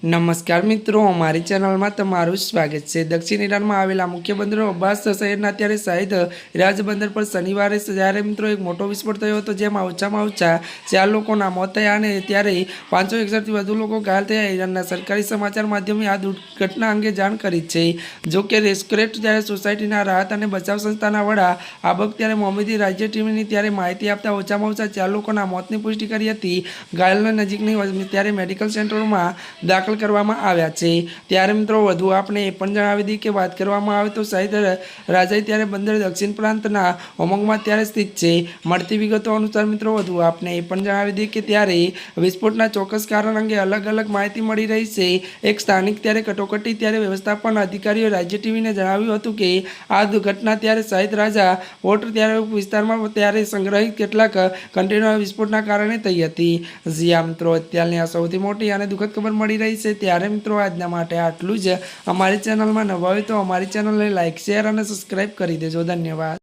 નમસ્કાર મિત્રો, અમારી ચેનલમાં તમારું સ્વાગત છે। દક્ષિણ ઈરાનમાં આવેલા મુખ્ય બંદરો અબ્બાસ શહેરના અત્યારે શાહિદ રાજ બંદર પર શનિવારે જ્યારે મિત્રો એક મોટો વિસ્ફોટ થયો હતો, જેમાં ઓછામાં ઓછા 4 લોકોના મોત થયા અને ત્યારે 561થી વધુ લોકો ઘાયલ થયા। ઈરાનના સરકારી સમાચાર માધ્યમે આ દુર્ઘટના અંગે જાણ કરી છે। જો કે રેસ્ક્યુએટ ત્યારે સોસાયટીના રાહત અને બચાવ સંસ્થાના વડા આબક ત્યારે મોહમ્મદી રાજ્ય ટીમની ત્યારે માહિતી આપતા ઓછામાં ઓછા 4 લોકોના મોતની પુષ્ટિ કરી હતી। ઘાયલોને નજીકની ત્યારે મેડિકલ સેન્ટરોમાં દાખલ કરવામાં આવ્યા છે। ત્યારે મિત્રો વધુ આપણે એ પણ જણાવી દઈએ કે વાત કરવામાં આવે તો શાહિદ રાજાઈ ત્યારે બંદર દક્ષિણ પ્રાંતના ઓમંગમાં ત્યારે સ્થિત છે। મળતી વિગતો અનુસાર મિત્રો વધુ આપણે એ પણ જણાવી દઈએ કે ત્યારે વિસ્ફોટના ચોક્કસ કારણ અંગે અલગ અલગ માહિતી મળી રહી છે। એક સ્થાનિક ત્યારે કટોકટી ત્યારે વ્યવસ્થાપન અધિકારીઓ રાજ્ય ટીવીને જણાવ્યું હતું કે આ દુર્ઘટના ત્યારે શાહિદ રાજા પોર્ટ ત્યારે વિસ્તારમાં ત્યારે સંગ્રહિત કેટલાક કન્ટેનર વિસ્ફોટના કારણે થઈ હતી। જ્યાં મિત્રો અત્યારની આ સૌથી મોટી અને દુઃખદ ખબર મળી રહી છે। ત્યારે મિત્રો આજના માટે આટલું જ। અમારી ચેનલમાં નવા હોય તો અમારી ચેનલને લાઇક, શેર અને સબસ્ક્રાઇબ કરી દેજો। ધન્યવાદ।